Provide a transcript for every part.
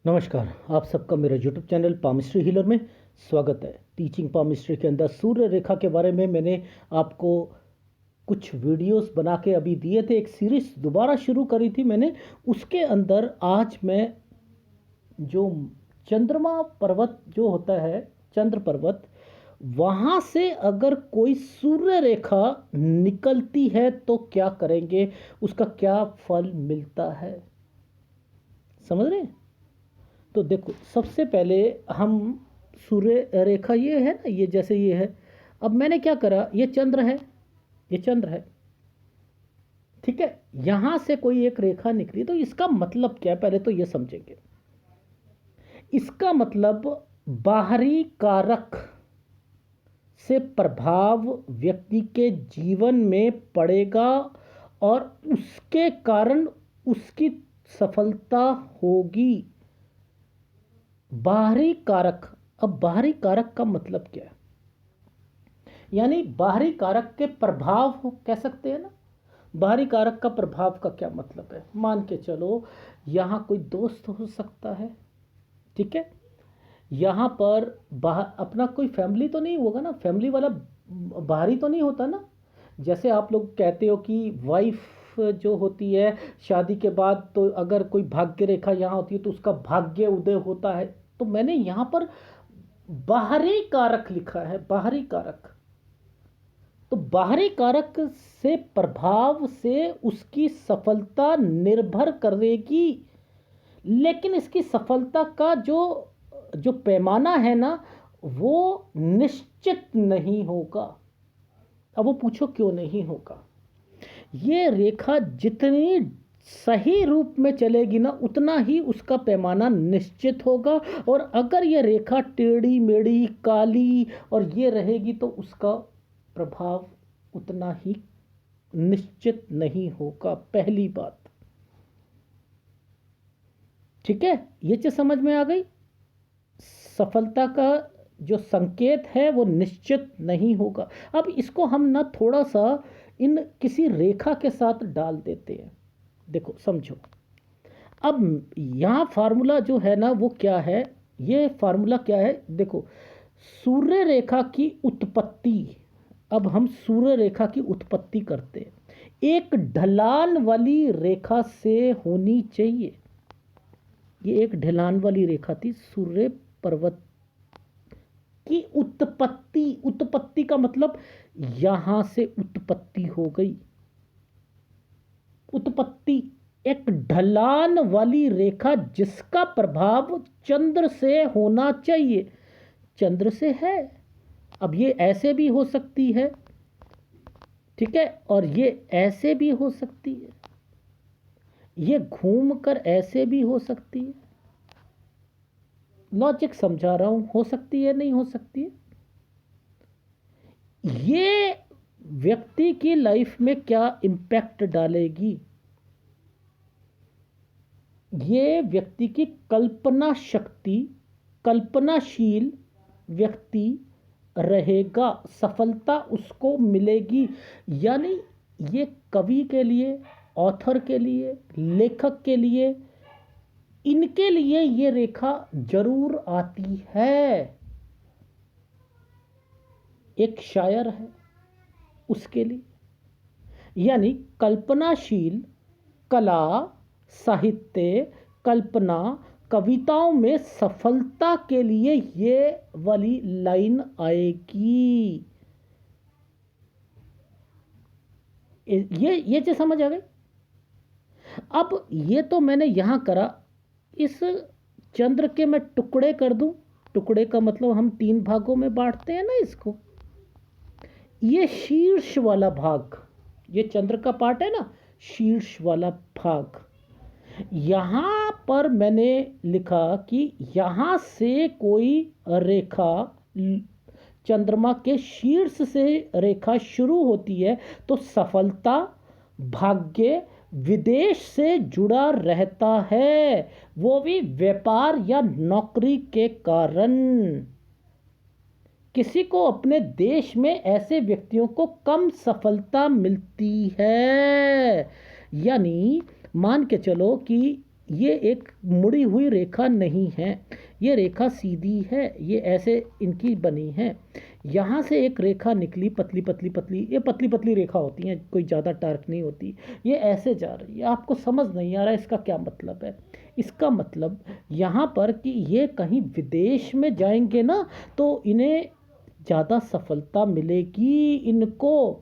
नमस्कार। आप सबका मेरे यूट्यूब चैनल पामिस्ट्री हीलर में स्वागत है। टीचिंग पामिस्ट्री के अंदर सूर्य रेखा के बारे में मैंने आपको कुछ वीडियोस बना के अभी दिए थे। एक सीरीज दोबारा शुरू करी थी मैंने। उसके अंदर आज मैं जो चंद्रमा पर्वत जो होता है, चंद्र पर्वत, वहाँ से अगर कोई सूर्य रेखा निकलती है तो क्या करेंगे, उसका क्या फल मिलता है, समझ रहे हैं? तो देखो, सबसे पहले हम सूर्य रेखा ये है ना, ये जैसे ये है। अब मैंने क्या करा, ये चंद्र है, ये चंद्र है, ठीक है। यहां से कोई एक रेखा निकली तो इसका मतलब क्या है, पहले तो ये समझेंगे। इसका मतलब बाहरी कारक से प्रभाव व्यक्ति के जीवन में पड़ेगा और उसके कारण उसकी सफलता होगी। बाहरी कारक। अब बाहरी कारक का मतलब क्या है? यानी बाहरी कारक के प्रभाव कह सकते हैं ना। बाहरी कारक का प्रभाव का क्या मतलब है? मान के चलो, यहाँ कोई दोस्त हो सकता है, ठीक है। यहाँ पर बाहर अपना कोई फैमिली तो नहीं होगा ना, फैमिली वाला बाहरी तो नहीं होता ना। जैसे आप लोग कहते हो कि वाइफ जो होती है शादी के बाद, तो अगर कोई भाग्य रेखा यहाँ होती है तो उसका भाग्य उदय होता है। तो मैंने यहाँ पर बाहरी कारक लिखा है, बाहरी कारक। तो बाहरी कारक से प्रभाव से उसकी सफलता निर्भर करेगी, लेकिन इसकी सफलता का जो जो पैमाना है ना, वो निश्चित नहीं होगा। अब वो पूछो क्यों नहीं होगा? ये रेखा जितनी सही रूप में चलेगी ना, उतना ही उसका पैमाना निश्चित होगा। और अगर ये रेखा टेढ़ी मेढ़ी काली और ये रहेगी तो उसका प्रभाव उतना ही निश्चित नहीं होगा। पहली बात, ठीक है। ये चीज समझ में आ गई? सफलता का जो संकेत है वो निश्चित नहीं होगा। अब इसको हम ना थोड़ा सा इन किसी रेखा के साथ डाल देते हैं। देखो समझो, अब यहाँ फार्मूला जो है ना वो क्या है? ये फार्मूला क्या है? देखो, सूर्य रेखा की उत्पत्ति, अब हम सूर्य रेखा की उत्पत्ति करते हैं, एक ढलान वाली रेखा से होनी चाहिए। ये एक ढलान वाली रेखा थी सूर्य पर्वत की उत्पत्ति। उत्पत्ति का मतलब यहां से उत्पत्ति हो गई। उत्पत्ति एक ढलान वाली रेखा जिसका प्रभाव चंद्र से होना चाहिए, चंद्र से है। अब ये ऐसे भी हो सकती है, ठीक है, और ये ऐसे भी हो सकती है, ये घूमकर ऐसे भी हो सकती है। लॉजिक समझा रहा हूं, हो सकती है, नहीं हो सकती है। ये व्यक्ति की लाइफ में क्या इम्पैक्ट डालेगी? ये व्यक्ति की कल्पना शक्ति, कल्पनाशील व्यक्ति रहेगा, सफलता उसको मिलेगी। यानी ये कवि के लिए, ऑथर के लिए, लेखक के लिए, इनके लिए ये रेखा जरूर आती है। एक शायर है, उसके लिए। यानी कल्पनाशील, कला, साहित्य, कल्पना, कविताओं में सफलता के लिए ये वाली लाइन आएगी। ये चीज समझ आ गई? अब ये तो मैंने यहां करा। इस चंद्र के मैं टुकड़े कर दूं। टुकड़े का मतलब हम 3 भागों में बांटते हैं ना इसको। ये शीर्ष वाला भाग, ये चंद्र का पार्ट है ना, शीर्ष वाला भाग, यहां पर मैंने लिखा कि यहां से कोई रेखा चंद्रमा के शीर्ष से रेखा शुरू होती है तो सफलता, भाग्य विदेश से जुड़ा रहता है, वो भी व्यापार या नौकरी के कारण। किसी को अपने देश में ऐसे व्यक्तियों को कम सफलता मिलती है। यानी मान के चलो कि ये एक मुड़ी हुई रेखा नहीं है, ये रेखा सीधी है, ये ऐसे इनकी बनी है। यहाँ से एक रेखा निकली पतली पतली पतली, ये पतली पतली रेखा होती हैं, कोई ज़्यादा टार्क नहीं होती, ये ऐसे जा रही है। आपको समझ नहीं आ रहा इसका क्या मतलब है? इसका मतलब यहाँ पर कि ये कहीं विदेश में जाएंगे ना तो इन्हें ज़्यादा सफलता मिलेगी। इनको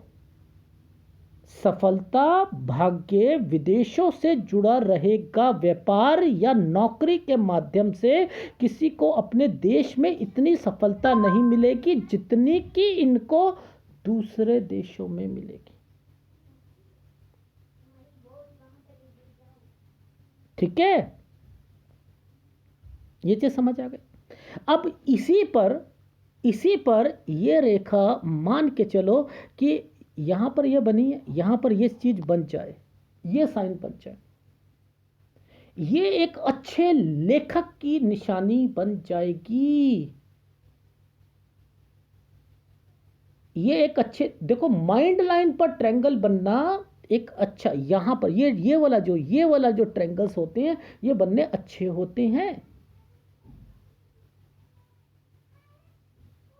सफलता भाग्य विदेशों से जुड़ा रहेगा। व्यापार या नौकरी के माध्यम से किसी को अपने देश में इतनी सफलता नहीं मिलेगी जितनी कि इनको दूसरे देशों में मिलेगी। ठीक है, ये चीज समझ आ गई। अब इसी पर ये रेखा मान के चलो कि यहां पर ये बनी है, यहां पर ये चीज बन जाए, ये साइन बन जाए, ये एक अच्छे लेखक की निशानी बन जाएगी। ये एक अच्छे, देखो माइंड लाइन पर ट्रायंगल बनना एक अच्छा, यहां पर ये वाला जो ट्रायंगल्स होते हैं ये बनने अच्छे होते हैं।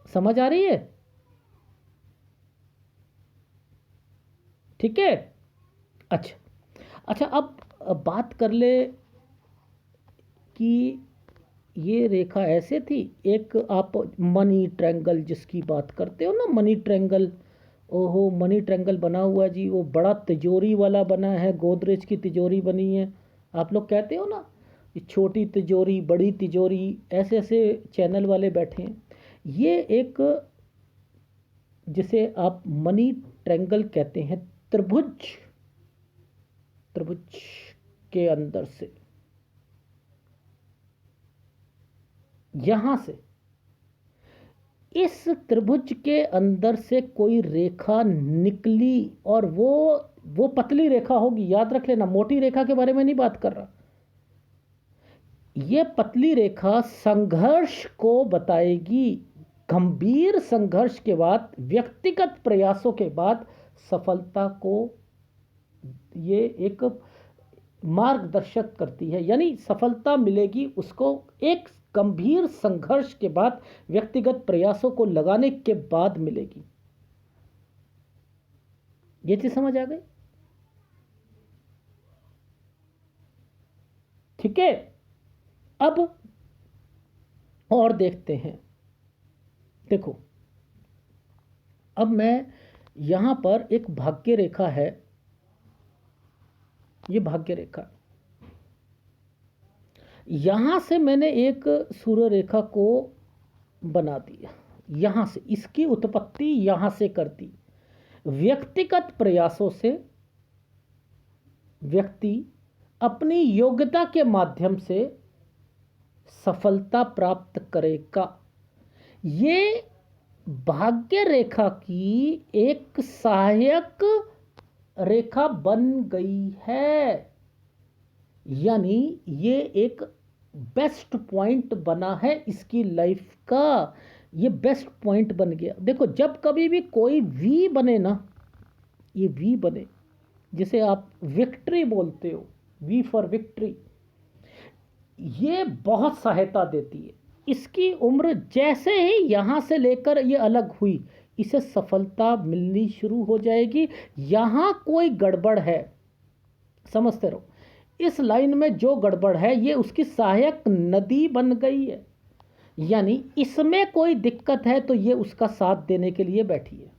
समझ आ रही है? ठीक है। अच्छा अच्छा, अब बात कर ले कि ये रेखा ऐसे थी। एक आप मनी ट्रायंगल जिसकी बात करते हो ना, मनी ट्रायंगल, ओहो मनी ट्रायंगल बना हुआ जी, वो बड़ा तिजोरी वाला बना है, गोदरेज की तिजोरी बनी है। आप लोग कहते हो ना छोटी तिजोरी बड़ी तिजोरी, ऐसे ऐसे चैनल वाले बैठे हैं। ये एक, जिसे आप मनी ट्रायंगल कहते हैं, त्रिभुज, त्रिभुज के अंदर से, यहां से, इस त्रिभुज के अंदर से कोई रेखा निकली और वो पतली रेखा होगी। याद रख लेना, मोटी रेखा के बारे में नहीं बात कर रहा। ये पतली रेखा संघर्ष को बताएगी। गंभीर संघर्ष के बाद, व्यक्तिगत प्रयासों के बाद सफलता को ये एक मार्गदर्शक करती है। यानी सफलता मिलेगी उसको एक गंभीर संघर्ष के बाद, व्यक्तिगत प्रयासों को लगाने के बाद मिलेगी। ये चीज समझ आ गई? ठीक है, अब और देखते हैं। देखो, अब मैं यहां पर एक भाग्य रेखा है, ये भाग्य रेखा, यहां से मैंने एक सूर्य रेखा को बना दिया। यहां से इसकी उत्पत्ति यहां से करती। व्यक्तिगत प्रयासों से व्यक्ति अपनी योग्यता के माध्यम से सफलता प्राप्त करेगा। ये भाग्य रेखा की एक सहायक रेखा बन गई है। यानी ये एक बेस्ट पॉइंट बना है इसकी लाइफ का, ये बेस्ट पॉइंट बन गया। देखो, जब कभी भी कोई वी बने ना, ये वी बने, जिसे आप विक्ट्री बोलते हो, वी फॉर विक्ट्री, ये बहुत सहायता देती है। इसकी उम्र जैसे ही यहां से लेकर ये अलग हुई, इसे सफलता मिलनी शुरू हो जाएगी। यहां कोई गड़बड़ है, समझते रहो, इस लाइन में जो गड़बड़ है ये उसकी सहायक नदी बन गई है। यानी इसमें कोई दिक्कत है तो ये उसका साथ देने के लिए बैठी है।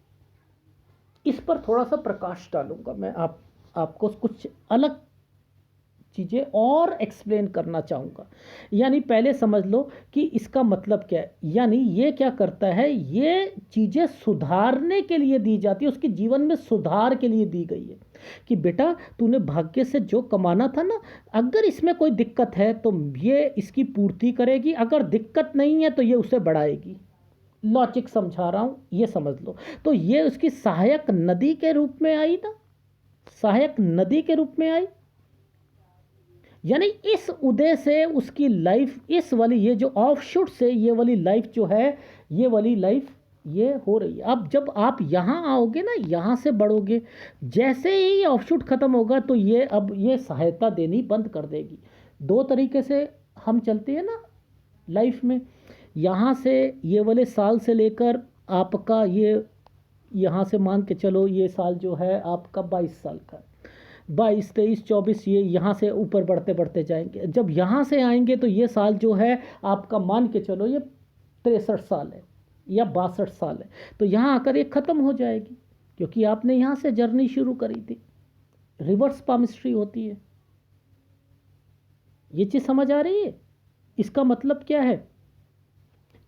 इस पर थोड़ा सा प्रकाश डालूंगा मैं, आपको कुछ अलग चीज़ें और एक्सप्लेन करना चाहूँगा। यानी पहले समझ लो कि इसका मतलब क्या है। यानी ये क्या करता है, ये चीज़ें सुधारने के लिए दी जाती है, उसके जीवन में सुधार के लिए दी गई है कि बेटा तूने भाग्य से जो कमाना था ना, अगर इसमें कोई दिक्कत है तो ये इसकी पूर्ति करेगी, अगर दिक्कत नहीं है तो ये उसे बढ़ाएगी। लॉजिक समझा रहा हूँ, ये समझ लो। तो ये उसकी सहायक नदी के रूप में आई ना, सहायक नदी के रूप में आई। यानी इस उदय से उसकी लाइफ, इस वाली ये जो ऑफशूट से ये वाली लाइफ जो है, ये वाली लाइफ ये हो रही है। अब जब आप यहाँ आओगे ना, यहाँ से बढ़ोगे, जैसे ही ऑफशूट ख़त्म होगा तो ये अब ये सहायता देनी बंद कर देगी। दो तरीके से हम चलते हैं ना लाइफ में। यहाँ से ये वाले साल से लेकर आपका ये, यहाँ से मान के चलो ये साल जो है आपका 22 साल का, 22, 23, 24, ये यहाँ से ऊपर बढ़ते बढ़ते जाएंगे। जब यहाँ से आएंगे तो ये साल जो है आपका मान के चलो ये 63 साल है या 62 साल है, तो यहाँ आकर ये ख़त्म हो जाएगी, क्योंकि आपने यहाँ से जर्नी शुरू करी थी। रिवर्स पामिस्ट्री होती है। ये चीज़ समझ आ रही है? इसका मतलब क्या है?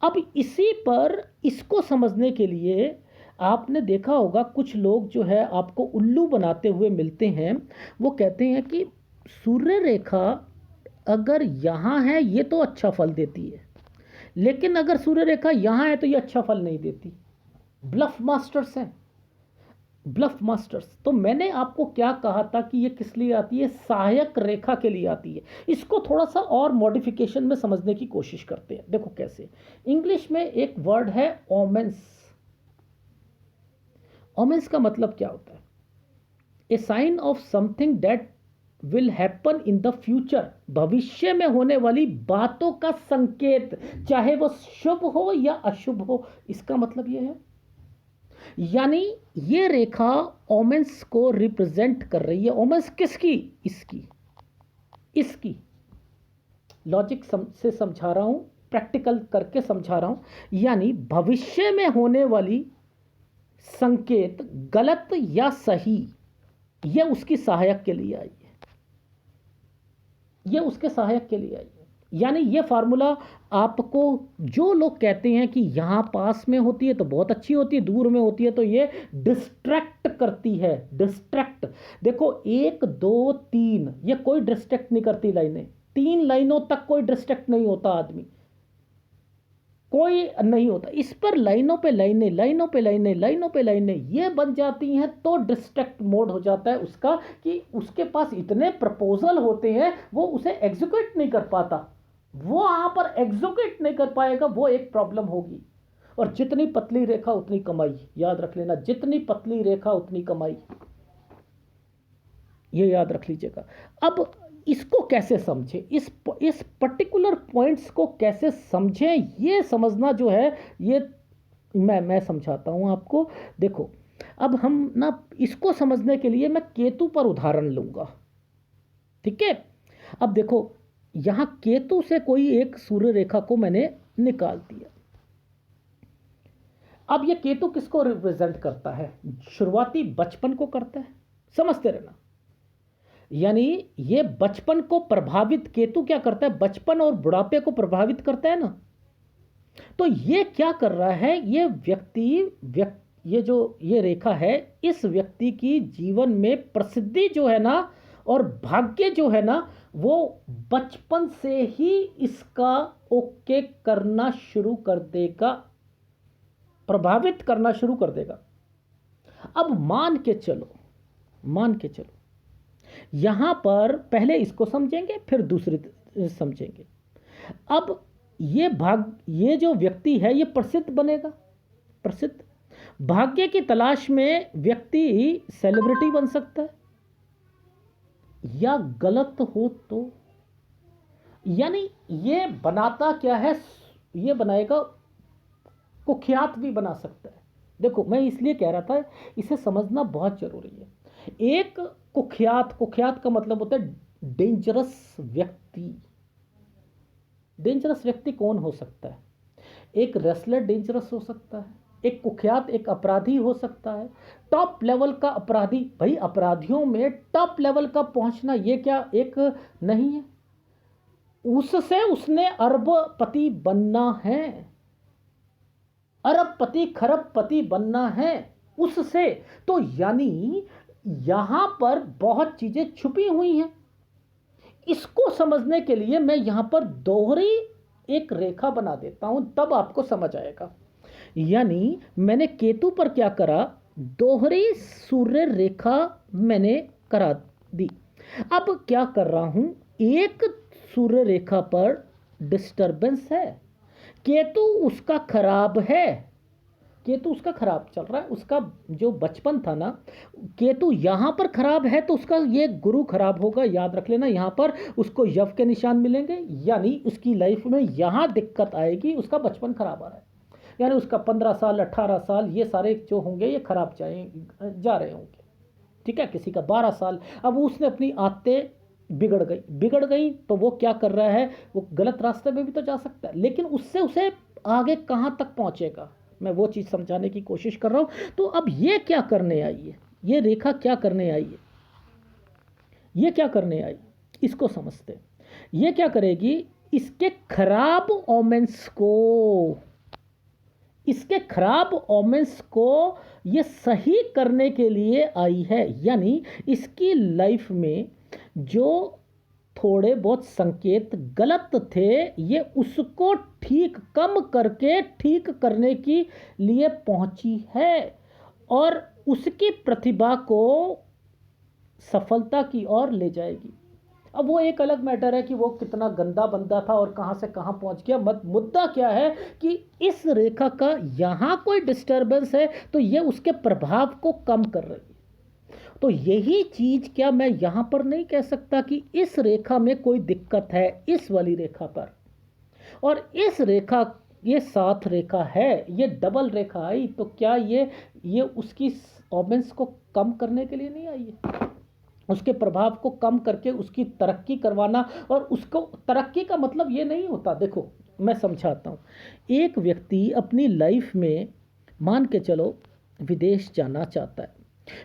अब इसी पर इसको समझने के लिए आपने देखा होगा कुछ लोग जो है आपको उल्लू बनाते हुए मिलते हैं। वो कहते हैं कि सूर्य रेखा अगर यहाँ है ये तो अच्छा फल देती है, लेकिन अगर सूर्य रेखा यहाँ है तो ये अच्छा फल नहीं देती। ब्लफ मास्टर्स हैं, ब्लफ मास्टर्स। तो मैंने आपको क्या कहा था कि ये किस लिए आती है? सहायक रेखा के लिए आती है। इसको थोड़ा सा और मॉडिफिकेशन में समझने की कोशिश करते हैं। देखो कैसे, इंग्लिश में एक वर्ड है ओमेंस। ओमेंस का मतलब क्या होता है? A sign of something that will happen in the future, भविष्य में होने वाली बातों का संकेत, चाहे वो शुभ हो या अशुभ हो, इसका मतलब ये है। यानी ये रेखा ओमेंस को रिप्रेजेंट कर रही है। ओमेंस किसकी? इसकी। लॉजिक से समझा रहा हूं, प्रैक्टिकल करके समझा रहा हूं। यानी भविष्य में होने वाली संकेत गलत या सही, ये उसकी सहायक के लिए आई है, ये उसके सहायक के लिए आई है। यानी ये फार्मूला आपको, जो लोग कहते हैं कि यहाँ पास में होती है तो बहुत अच्छी होती है, दूर में होती है तो ये डिस्ट्रैक्ट करती है। डिस्ट्रैक्ट, देखो 1, 2, 3, ये कोई डिस्ट्रैक्ट नहीं करती लाइनें। 3 लाइनों तक कोई डिस्ट्रैक्ट नहीं होता आदमी, कोई नहीं होता। इस पर लाइनों पे लाइनें, लाइनों पे लाइनें, लाइनों पे लाइनें ये बन जाती हैं तो डिस्ट्रैक्ट मोड हो जाता है उसका, कि उसके पास इतने प्रपोजल होते हैं वो उसे एग्जीक्यूट नहीं कर पाता, वो वहां पर एग्जीक्यूट नहीं कर पाएगा, वो एक प्रॉब्लम होगी। और जितनी पतली रेखा उतनी कमाई, याद रख लेना, जितनी पतली रेखा उतनी कमाई, ये याद रख लीजिएगा। अब इसको कैसे समझें, इस पर्टिकुलर पॉइंट्स को कैसे समझें, ये समझना जो है, ये मैं समझाता हूं आपको। देखो अब हम ना इसको समझने के लिए मैं केतु पर उदाहरण लूंगा, ठीक है? अब देखो यहां केतु से कोई एक सूर्य रेखा को मैंने निकाल दिया। अब ये केतु किसको रिप्रेजेंट करता है? शुरुआती बचपन को करता है, समझते रहना। यानी ये बचपन को प्रभावित, केतु क्या करता है? बचपन और बुढ़ापे को प्रभावित करता है ना। तो ये क्या कर रहा है? ये ये जो ये रेखा है, इस व्यक्ति की जीवन में प्रसिद्धि जो है ना और भाग्य जो है ना, वो बचपन से ही इसका ओके करना शुरू कर देगा, प्रभावित करना शुरू कर देगा। अब मान के चलो यहां पर पहले इसको समझेंगे फिर दूसरी समझेंगे। अब ये जो व्यक्ति है ये प्रसिद्ध बनेगा, प्रसिद्ध। भाग्य की तलाश में व्यक्ति सेलिब्रिटी बन सकता है, या गलत हो तो, यानी ये बनाता क्या है? ये बनाएगा, कुख्यात भी बना सकता है। देखो मैं इसलिए कह रहा था इसे समझना बहुत जरूरी है। एक कुख्यात का मतलब होता है डेंजरस व्यक्ति। डेंजरस व्यक्ति कौन हो सकता है? एक रेसलर डेंजरस हो सकता है, एक कुख्यात एक अपराधी हो सकता है, टॉप लेवल का अपराधी। भाई अपराधियों में टॉप लेवल का पहुंचना ये क्या एक नहीं है? उससे उसने अरबपति बनना है, अरबपति खरबपति बनना है उससे। तो यानी यहां पर बहुत चीजें छुपी हुई हैं। इसको समझने के लिए मैं यहां पर दोहरी एक रेखा बना देता हूं, तब आपको समझ आएगा। यानी मैंने केतु पर क्या करा? दोहरी सूर्य रेखा मैंने करा दी। अब क्या कर रहा हूं? एक सूर्य रेखा पर डिस्टरबेंस है, केतु उसका खराब है, केतु उसका खराब चल रहा है, उसका जो बचपन था ना, केतु यहाँ पर खराब है तो उसका ये गुरु खराब होगा, याद रख लेना। यहाँ पर उसको यव के निशान मिलेंगे, यानी उसकी लाइफ में यहाँ दिक्कत आएगी, उसका बचपन खराब आ रहा है, यानी उसका 15 साल 18 साल ये सारे जो होंगे ये खराब जा रहे होंगे, ठीक है। किसी का 12 साल, अब उसने अपनी आदतें बिगड़ गई तो वो क्या कर रहा है, वो गलत रास्ते पे भी तो जा सकता है, लेकिन उससे उसे आगे कहाँ तक पहुँचेगा, मैं वो चीज़ समझाने की कोशिश कर रहा हूँ। तो अब ये क्या करने आई है, ये रेखा क्या करने आई है, ये क्या करने आई, इसको समझते हैं। ये क्या करेगी, इसके खराब ओमेंस को, इसके खराब ओमेंस को ये सही करने के लिए आई है, यानी इसकी लाइफ में जो थोड़े बहुत संकेत गलत थे ये उसको ठीक कम करके ठीक करने के लिए पहुंची है, और उसकी प्रतिभा को सफलता की ओर ले जाएगी। अब वो एक अलग मैटर है कि वो कितना गंदा बंदा था और कहाँ से कहाँ पहुँच गया, मुद्दा क्या है कि इस रेखा का यहाँ कोई डिस्टर्बेंस है तो ये उसके प्रभाव को कम कर रही है। तो यही चीज़ क्या मैं यहाँ पर नहीं कह सकता कि इस रेखा में कोई दिक्कत है, इस वाली रेखा पर, और इस रेखा, ये 7 रेखा है, ये डबल रेखा आई, तो क्या ये उसकी ओमेंस को कम करने के लिए नहीं आई है, उसके प्रभाव को कम करके उसकी तरक्की करवाना। और उसको तरक्की का मतलब ये नहीं होता, देखो मैं समझाता हूँ। एक व्यक्ति अपनी लाइफ में मान के चलो विदेश जाना चाहता है,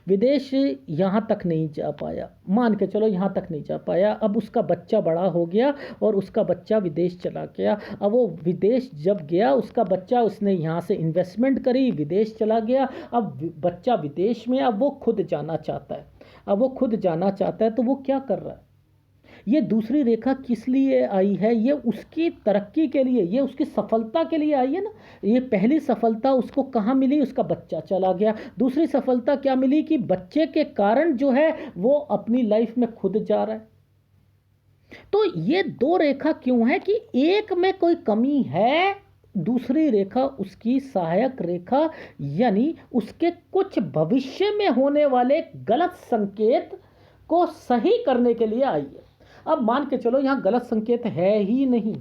विदेश यहाँ तक नहीं जा पाया, मान के चलो यहाँ तक नहीं जा पाया, अब उसका बच्चा बड़ा हो गया और उसका बच्चा विदेश चला गया। अब वो विदेश जब गया, उसका बच्चा, उसने यहाँ से इन्वेस्टमेंट करी, विदेश चला गया, अब बच्चा विदेश में, अब वो खुद जाना चाहता है, अब वो खुद जाना चाहता है तो वो क्या कर रहा है, ये दूसरी रेखा किस लिए आई है, ये उसकी तरक्की के लिए, ये उसकी सफलता के लिए आई है ना। ये पहली सफलता उसको कहाँ मिली, उसका बच्चा चला गया। दूसरी सफलता क्या मिली कि बच्चे के कारण जो है वो अपनी लाइफ में खुद जा रहा है। तो ये 2 रेखा क्यों है कि एक में कोई कमी है, दूसरी रेखा उसकी सहायक रेखा, यानी उसके कुछ भविष्य में होने वाले गलत संकेत को सही करने के लिए आई है। अब मान के चलो यहाँ गलत संकेत है ही नहीं,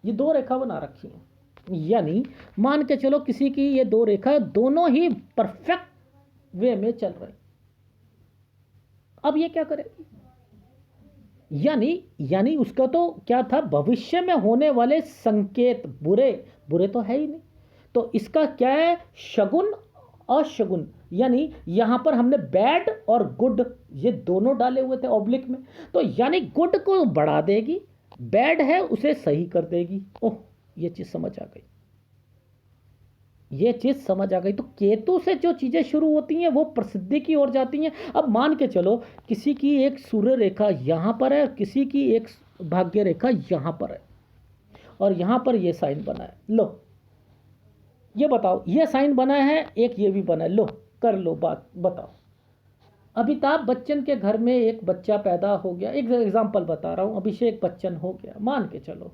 ये 2 रेखा बना रखी है, यानी मान के चलो किसी की ये 2 रेखा दोनों ही परफेक्ट वे में चल रही, अब ये क्या करेगी, यानी उसका तो क्या था, भविष्य में होने वाले संकेत बुरे बुरे तो है ही नहीं, तो इसका क्या है, शगुन अशगुन, यानी यहां पर हमने बैड और गुड ये दोनों डाले हुए थे ऑब्लिक में, तो यानी गुड को बढ़ा देगी, बैड है उसे सही कर देगी। ओह, ये चीज समझ आ गई, ये चीज समझ आ गई। तो केतु से जो चीजें शुरू होती हैं वो प्रसिद्धि की ओर जाती हैं। अब मान के चलो किसी की एक सूर्य रेखा यहां पर है, किसी की एक भाग्य रेखा यहां पर है, और यहां पर ये साइन बना है, लो ये बताओ, ये साइन बना है, एक ये भी बना है, लो कर लो बात, बताओ। अमिताभ बच्चन के घर में एक बच्चा पैदा हो गया, एक एग्जांपल बता रहा हूं, अभिषेक बच्चन हो गया, मान के चलो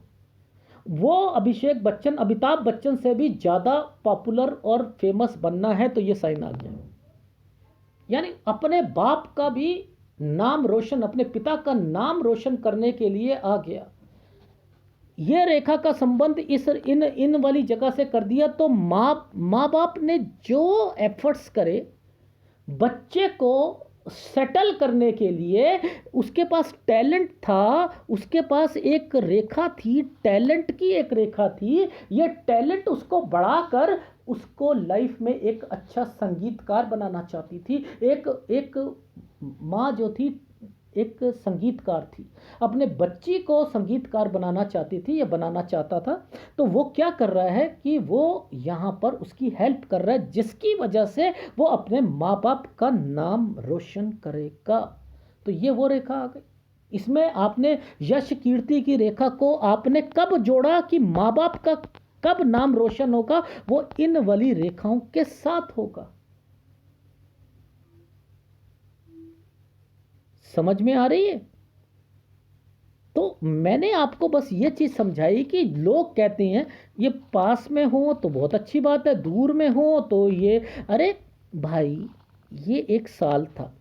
वो अभिषेक बच्चन अमिताभ बच्चन से भी ज़्यादा पॉपुलर और फेमस बनना है, तो ये साइन आ गया, यानी अपने बाप का भी नाम रोशन, अपने पिता का नाम रोशन करने के लिए आ गया। ये रेखा का संबंध इस इन वाली जगह से कर दिया, तो माँ बाप ने जो एफर्ट्स करे बच्चे को सेटल करने के लिए, उसके पास टैलेंट था, उसके पास एक रेखा थी, टैलेंट की एक रेखा थी, ये टैलेंट उसको बढ़ाकर उसको लाइफ में एक अच्छा संगीतकार बनाना चाहती थी। एक माँ जो थी एक संगीतकार थी, अपने बच्ची को संगीतकार बनाना चाहती थी, ये बनाना चाहता था, तो वो क्या कर रहा है कि वो यहाँ पर उसकी हेल्प कर रहा है, जिसकी वजह से वो अपने माँ बाप का नाम रोशन करेगा। तो ये वो रेखा आ गई। इसमें आपने यश कीर्ति की रेखा को आपने कब जोड़ा कि माँ बाप का कब नाम रोशन होगा, वो इन वाली रेखाओं के साथ होगा। समझ में आ रही है? तो मैंने आपको बस ये चीज़ समझाई कि लोग कहते हैं ये पास में हो तो बहुत अच्छी बात है, दूर में हो तो ये, अरे भाई ये एक साल था,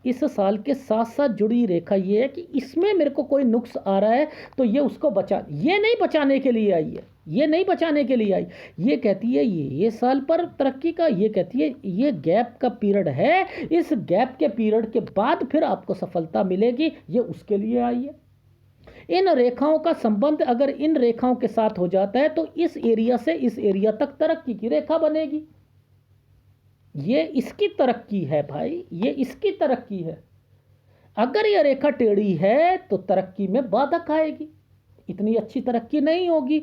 इस साल के साथ साथ जुड़ी रेखा ये है कि इसमें मेरे को कोई नुक्स आ रहा है तो ये उसको ये नहीं बचाने के लिए आई है, ये नहीं बचाने के लिए आई, ये कहती है ये साल पर तरक्की का, ये कहती है ये गैप का पीरियड है, इस गैप के पीरियड के बाद फिर आपको सफलता मिलेगी, ये उसके लिए आई है। इन रेखाओं का संबंध अगर इन रेखाओं के साथ हो जाता है तो इस एरिया से इस एरिया तक तरक्की की रेखा बनेगी। ये इसकी तरक्की है भाई, ये इसकी तरक्की है। अगर यह रेखा टेढ़ी है तो तरक्की में बाधक आएगी, इतनी अच्छी तरक्की नहीं होगी।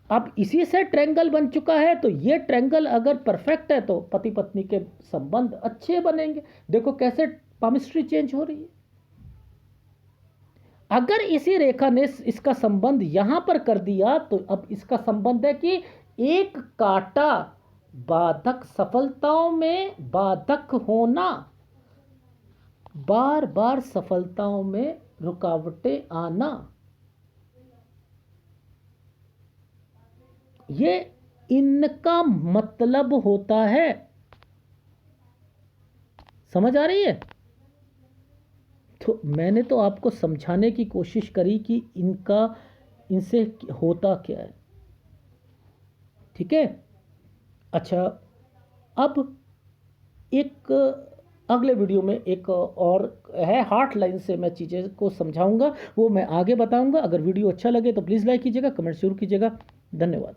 अब इसी से ट्रायंगल बन चुका है, तो ये ट्रायंगल अगर परफेक्ट है तो पति पत्नी के संबंध अच्छे बनेंगे। देखो कैसे केमिस्ट्री चेंज हो रही है। अगर इसी रेखा ने इसका संबंध यहां पर कर दिया तो अब इसका संबंध है कि एक काटा बाधक, सफलताओं में बाधक होना, बार बार सफलताओं में रुकावटें आना, ये इनका मतलब होता है। समझ आ रही है? तो मैंने तो आपको समझाने की कोशिश करी कि इनसे होता क्या है। ठीक है, अच्छा, अब एक अगले वीडियो में एक और है हार्ट लाइन से मैं चीज़ें को समझाऊंगा, वो मैं आगे बताऊंगा। अगर वीडियो अच्छा लगे तो प्लीज़ लाइक कीजिएगा, कमेंट जरूर कीजिएगा। धन्यवाद।